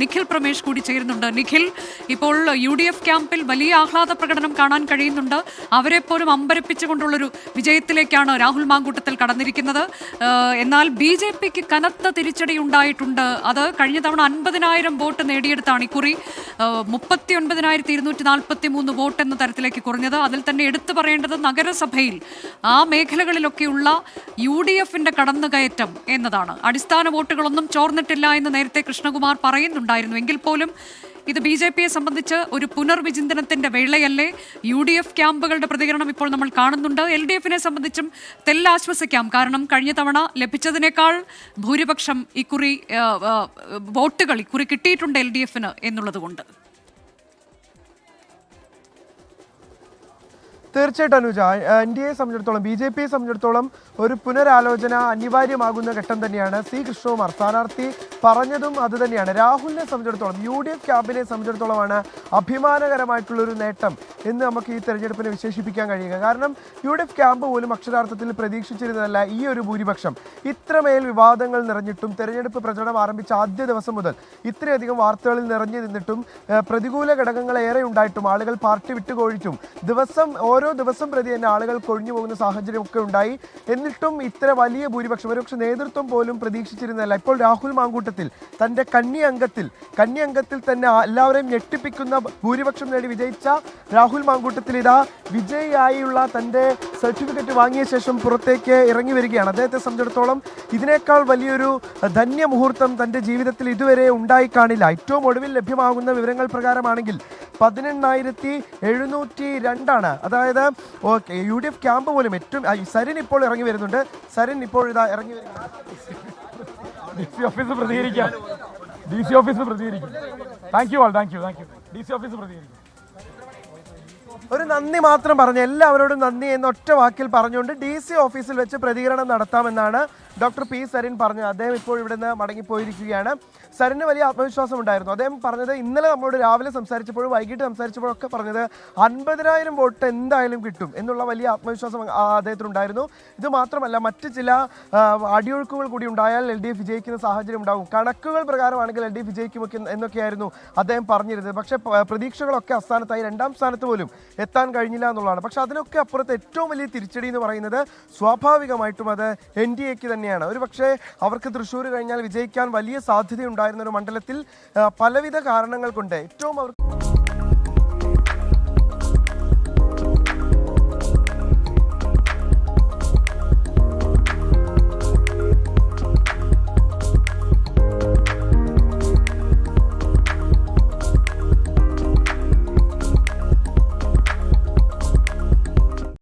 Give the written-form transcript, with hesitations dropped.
നിഖിൽ പ്രമേഷ് കൂടി ചേരുന്നുണ്ട്. നിഖിൽ, ഇപ്പോൾ UDF ക്യാമ്പിൽ വലിയ ആഹ്ലാദ പ്രകടനം കാണാൻ കഴിയുന്നുണ്ട്. അവരെ പോലും അമ്പരപ്പിച്ചുകൊണ്ടുള്ളൊരു വിജയത്തിലേക്കാണ് രാഹുൽ മാങ്കൂട്ടത്തിൽ കടന്നിരിക്കുന്നത്. എന്നാൽ BJPക്ക് കനത്ത തിരിച്ചടി ഉണ്ടായിട്ടുണ്ട്. അത് കഴിഞ്ഞ തവണ 50,000 വോട്ട് നേടിയെടുത്താണ് ഇക്കുറി 39,243 വോട്ട് എന്ന തരത്തിലേക്ക് കുറഞ്ഞത്. അതിൽ തന്നെ എടുത്തു പറയേണ്ടത് നഗരസഭയിൽ ആ മേഖലകളിലൊക്കെയുള്ള UDFന്റെ കടന്നുകയറ്റം എന്നതാണ്. അടിസ്ഥാന വോട്ടുകളൊന്നും ചോർന്നിട്ടില്ല എന്ന് നേരത്തെ കൃഷ്ണകുമാർ പറയുന്നുണ്ടായിരുന്നു. എങ്കിൽ പോലും ഇത് BJPയെ സംബന്ധിച്ച് ഒരു പുനർവിചിന്തനത്തിന്റെ വേളയല്ലേ? UDF ക്യാമ്പുകളുടെ പ്രതികരണം ഇപ്പോൾ നമ്മൾ കാണുന്നുണ്ട്. LDFനെ സംബന്ധിച്ചും തെല്ലാശ്വസിക്കാം. കാരണം കഴിഞ്ഞ തവണ ലഭിച്ചതിനേക്കാൾ ഭൂരിപക്ഷം ഇക്കുറി വോട്ടുകൾ ഇക്കുറി കിട്ടിയിട്ടുണ്ട് LDFന് എന്നുള്ളത് കൊണ്ട്. തീർച്ചയായിട്ടും അനുജ, NDAയെ സംബന്ധിച്ചിടത്തോളം BJPയെ സംബന്ധിച്ചിടത്തോളം ഒരു പുനരാലോചന അനിവാര്യമാകുന്ന ഘട്ടം തന്നെയാണ്. C. കൃഷ്ണകുമാർ സ്ഥാനാർത്ഥി പറഞ്ഞതും അതുതന്നെയാണ്. രാഹുലിനെ സംബന്ധിച്ചിടത്തോളം UDF ക്യാമ്പിനെ സംബന്ധിച്ചിടത്തോളമാണ് അഭിമാനകരമായിട്ടുള്ളൊരു നേട്ടം എന്ന് നമുക്ക് ഈ തെരഞ്ഞെടുപ്പിനെ വിശേഷിപ്പിക്കാൻ കഴിയുക. കാരണം UDF ക്യാമ്പ് പോലും അക്ഷരാർത്ഥത്തിൽ പ്രതീക്ഷിച്ചിരുന്നതല്ല ഈ ഒരു ഭൂരിപക്ഷം. ഇത്രമേൽ വിവാദങ്ങൾ നിറഞ്ഞിട്ടും തെരഞ്ഞെടുപ്പ് പ്രചരണം ആരംഭിച്ച ആദ്യ ദിവസം മുതൽ ഇത്രയധികം വാർത്തകളിൽ നിറഞ്ഞു നിന്നിട്ടും പ്രതികൂല ഘടകങ്ങൾ ഏറെ ഉണ്ടായിട്ടും ആളുകൾ പാർട്ടി വിട്ടുകൊഴിച്ചും ഓരോ ദിവസം പ്രതി തന്നെ ആളുകൾ കൊഴിഞ്ഞു പോകുന്ന സാഹചര്യമൊക്കെ ഉണ്ടായി. എന്നിട്ടും ഇത്ര വലിയ ഭൂരിപക്ഷം ഒരുപക്ഷെ നേതൃത്വം പോലും പ്രതീക്ഷിച്ചിരുന്നതല്ല. ഇപ്പോൾ രാഹുൽ മാങ്കൂട്ടത്തിൽ തൻ്റെ കന്നി അംഗത്തിൽ തന്നെ എല്ലാവരെയും ഞെട്ടിപ്പിക്കുന്ന ഭൂരിപക്ഷം നേടി വിജയിച്ച രാഹുൽ മാങ്കൂട്ടത്തിൽ ഇതാ വിജയിയായുള്ള തൻ്റെ സർട്ടിഫിക്കറ്റ് വാങ്ങിയ ശേഷം പുറത്തേക്ക് ഇറങ്ങി വരികയാണ്. അദ്ദേഹത്തെ സംബന്ധിച്ചിടത്തോളം ഇതിനേക്കാൾ വലിയൊരു ധന്യ മുഹൂർത്തം തൻ്റെ ജീവിതത്തിൽ ഇതുവരെ ഉണ്ടായി കാണില്ല. ഏറ്റവും ഒടുവിൽ ലഭ്യമാകുന്ന വിവരങ്ങൾ പ്രകാരമാണെങ്കിൽ 18,702 അതായത് UDF ക്യാമ്പ് പോലും ഏറ്റവും സരിൻ ഇപ്പോൾ ഇറങ്ങി വരുന്നുണ്ട്. സരിൻ ഇപ്പോൾ ഇതാ ഇറങ്ങി വരുന്നുണ്ട്. DC ഓഫീസ് പ്രതികരിക്കാം. Thank you. DC ഓഫീസ് പ്രതികരിക്കും. ഒരു നന്ദി മാത്രം പറഞ്ഞു, എല്ലാവരോടും നന്ദി എന്നൊറ്റ വാക്കിൽ പറഞ്ഞുകൊണ്ട് DC ഓഫീസിൽ വെച്ച് പ്രതികരണം നടത്താമെന്നാണ് ഡോക്ടർ P. സരിൻ പറഞ്ഞത്. അദ്ദേഹം ഇപ്പോൾ ഇവിടെ നിന്ന് മടങ്ങിപ്പോയിരിക്കുകയാണ്. സരിന് വലിയ ആത്മവിശ്വാസം ഉണ്ടായിരുന്നു. അദ്ദേഹം പറഞ്ഞത് ഇന്നലെ നമ്മളോട് രാവിലെ സംസാരിച്ചപ്പോഴും വൈകിട്ട് സംസാരിച്ചപ്പോഴൊക്കെ പറഞ്ഞത് 50,000 വോട്ട് എന്തായാലും കിട്ടും എന്നുള്ള വലിയ ആത്മവിശ്വാസം അദ്ദേഹത്തിനുണ്ടായിരുന്നു. ഇത് മാത്രമല്ല, മറ്റ് ചില അടിയൊഴുക്കുകൾ കൂടി ഉണ്ടായാൽ LDF വിജയിക്കുന്ന സാഹചര്യം ഉണ്ടാകും. കണക്കുകൾ പ്രകാരമാണെങ്കിൽ LDF വിജയിക്കും എന്നൊക്കെയായിരുന്നു അദ്ദേഹം പറഞ്ഞിരുന്നത്. പക്ഷേ പ്രതീക്ഷകളൊക്കെ അസ്ഥാനത്തായി. 2ാം സ്ഥാനത്ത് പോലും എത്താൻ കഴിഞ്ഞില്ല എന്നുള്ളതാണ്. പക്ഷെ അതിനൊക്കെ അപ്പുറത്ത് ഏറ്റവും വലിയ തിരിച്ചടി എന്ന് പറയുന്നത് സ്വാഭാവികമായിട്ടും അത് NDAക്ക് തന്നെയാണ്. ഒരു പക്ഷേ അവർക്ക് തൃശ്ശൂർ കഴിഞ്ഞാൽ വിജയിക്കാൻ വലിയ സാധ്യതയുണ്ടായിരുന്ന ഒരു മണ്ഡലത്തിൽ പലവിധ കാരണങ്ങൾ കൊണ്ട് ഏറ്റവും അവർക്ക്